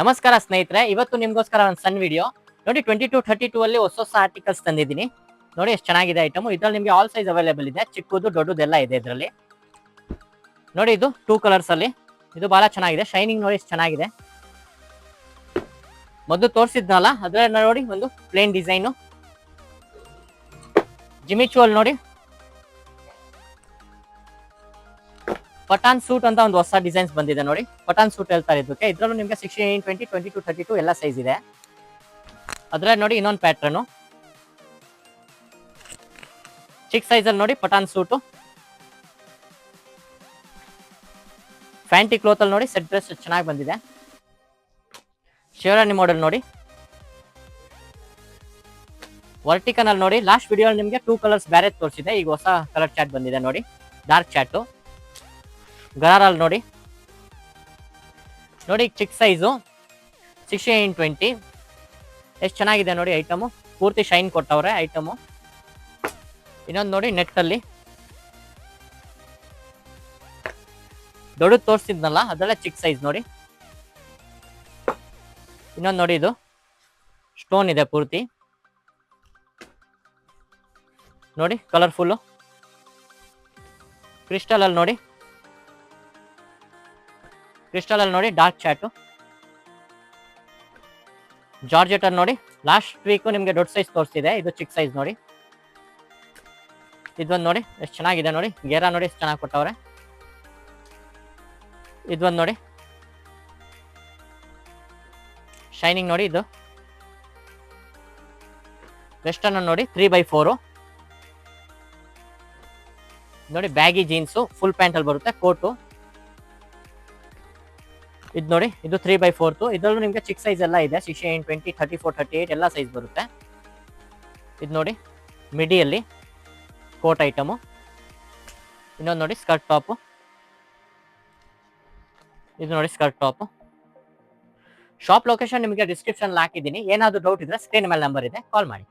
ನಮಸ್ಕಾರ ಸ್ನೇಹಿತರೆ, ಇವತ್ತು ನಿಮ್ಗೋಸ್ಕರ ಒಂದು ಸಣ್ಣ ವಿಡಿಯೋ ನೋಡಿ. 2232 ಅಲ್ಲಿ ಹೊಸ ಆರ್ಟಿಕಲ್ಸ್ ತಂದಿದ್ದೀನಿ ನೋಡಿ. ಎಷ್ಟು ಚೆನ್ನಾಗಿದೆ ಐಟಮ್. ಇದ್ರಲ್ಲಿ ನಿಮಗೆ ಆಲ್ ಸೈಜ್ ಅವೈಲೇಬಲ್ ಇದೆ, ಚಿಕ್ಕದು ದೊಡ್ಡದೆಲ್ಲ ಇದೆ ಇದರಲ್ಲಿ ನೋಡಿ. ಇದು 2 ಕಲರ್ಸ್ ಅಲ್ಲಿ ಇದು ಬಹಳ ಚೆನ್ನಾಗಿದೆ. ಶೈನಿಂಗ್ ನೋಡಿ ಎಷ್ಟು ಚೆನ್ನಾಗಿದೆ. ಮೊದಲು ತೋರಿಸಿದ್ನಲ್ಲ ಅದ್ರಲ್ಲಿ ನೋಡಿ ಒಂದು ಪ್ಲೇನ್ ಡಿಸೈನು ಜಿಮಿಚುವಲ್ ನೋಡಿ. ಪಠಾನ್ ಸೂಟ್ ಅಂತ ಒಂದು ಹೊಸ ಡಿಸೈನ್ಸ್ ಬಂದಿದೆ ನೋಡಿ. ಪಠಾನ್ ಸೂಟ್ ಹೇಳ್ತಾರೆ ಇದಕ್ಕೆ. ಇದ್ರಲ್ಲೂ ನಿಮಗೆ 16, 20, 22, 32 ಎಲ್ಲ ಸೈಜ್ ಇದೆ. ಅದ್ರಲ್ಲಿ ನೋಡಿ ಇನ್ನೊಂದು ಪ್ಯಾಟ್ರನ್ ಚಿಕ್ಕ ಸೈಜ್ ಅಲ್ಲಿ ನೋಡಿ. ಪಠಾನ್ ಸೂಟು ಫ್ಯಾಂಟಿ ಕ್ಲೋತ್ ಅಲ್ಲಿ ನೋಡಿ. ಸೆಟ್ ಡ್ರೆಸ್ ಚೆನ್ನಾಗಿ ಬಂದಿದೆ. ಶೇರ್ವಾನಿ ಮಾಡೆಲ್ ನೋಡಿ. ವರ್ಟಿಕಲ್ ಅಲ್ಲಿ ನೋಡಿ. ಲಾಸ್ಟ್ ವಿಡಿಯೋ ನಿಮಗೆ 2 ಕಲರ್ಸ್ ಬೇರೆ ತೋರಿಸಿದೆ, ಈಗ ಹೊಸ ಕಲರ್ ಚಾಟ್ ಬಂದಿದೆ ನೋಡಿ. ಡಾರ್ಕ್ ಚಾಟು ಗರಾರಲ್ಲಿ ನೋಡಿ. ನೋಡಿ ಚಿಕ್ಕ ಸೈಜು 16, 20 ಎಷ್ಟು ಚೆನ್ನಾಗಿದೆ ನೋಡಿ. ಐಟಮು ಪೂರ್ತಿ ಶೈನ್ ಕೊಟ್ಟವ್ರೆ ಐಟಮು. ಇನ್ನೊಂದು ನೋಡಿ ನೆಟ್ ಅಲ್ಲಿ ದೊಡ್ಡದು ತೋರಿಸಿದ್ನಲ್ಲ ಅದೆಲ್ಲ ಚಿಕ್ಕ ಸೈಜ್ ನೋಡಿ. ಇನ್ನೊಂದು ನೋಡಿ, ಇದು ಸ್ಟೋನ್ ಇದೆ ಪೂರ್ತಿ ನೋಡಿ. ಕಲರ್ಫುಲ್ಲು ಕ್ರಿಸ್ಟಲ್ ಅಲ್ಲಿ ನೋಡಿ. ಕ್ರಿಸ್ಟಲ್ ಅಲ್ಲಿ ನೋಡಿ ಡಾರ್ಕ್ ಚಾಟು ಜಾರ್ಜೆಟ್ ಅಲ್ಲಿ ನೋಡಿ. ಲಾಸ್ಟ್ ವೀಕ್ ನಿಮ್ಗೆ ದೊಡ್ಡ ಸೈಜ್ ತೋರಿಸ್ತಿದೆ, ಇದು ಚಿಕ್ಕ ಸೈಜ್ ನೋಡಿ. ಇದೊಂದು ನೋಡಿ ಎಷ್ಟು ಚೆನ್ನಾಗಿದೆ ನೋಡಿ. ಗೇರಾ ನೋಡಿ ಎಷ್ಟು ಚೆನ್ನಾಗಿ ಕೊಟ್ಟವ್ರೆ. ಇದೊಂದು ನೋಡಿ ಶೈನಿಂಗ್ ನೋಡಿ. ಇದು ವೆಸ್ಟರ್ನ್ ನೋಡಿ 3x4 ನೋಡಿ. ಬ್ಯಾಗಿ ಜೀನ್ಸು ಫುಲ್ ಪ್ಯಾಂಟ್ ಅಲ್ಲಿ ಬರುತ್ತೆ. ಕೋಟು ಇದು ನೋಡಿ. ಇದು 3x4 ಇದರಲ್ಲೂ ನಿಮಗೆ ಚಿಕ್ಕ ಸೈಜ್ ಎಲ್ಲ ಇದೆ. 16, 20, 34, 38 ಎಲ್ಲ ಸೈಜ್ ಬರುತ್ತೆ. ಇದು ನೋಡಿ ಮಿಡಿಯಲ್ಲಿ ಕೋಟ್ ಐಟಮು. ಇನ್ನೊಂದು ನೋಡಿ ಸ್ಕರ್ಟ್ ಟಾಪು. ಇದು ನೋಡಿ ಸ್ಕರ್ಟ್ ಟಾಪು. ಶಾಪ್ ಲೊಕೇಶನ್ ನಿಮಗೆ ಡಿಸ್ಕ್ರಿಪ್ಷನ್ ಹಾಕಿದ್ದೀನಿ. ಏನಾದರೂ ಡೌಟ್ ಇದ್ರೆ ಸ್ಕ್ರೀನ್ ಮೇಲೆ ನಂಬರ್ ಇದೆ, ಕಾಲ್ ಮಾಡಿ.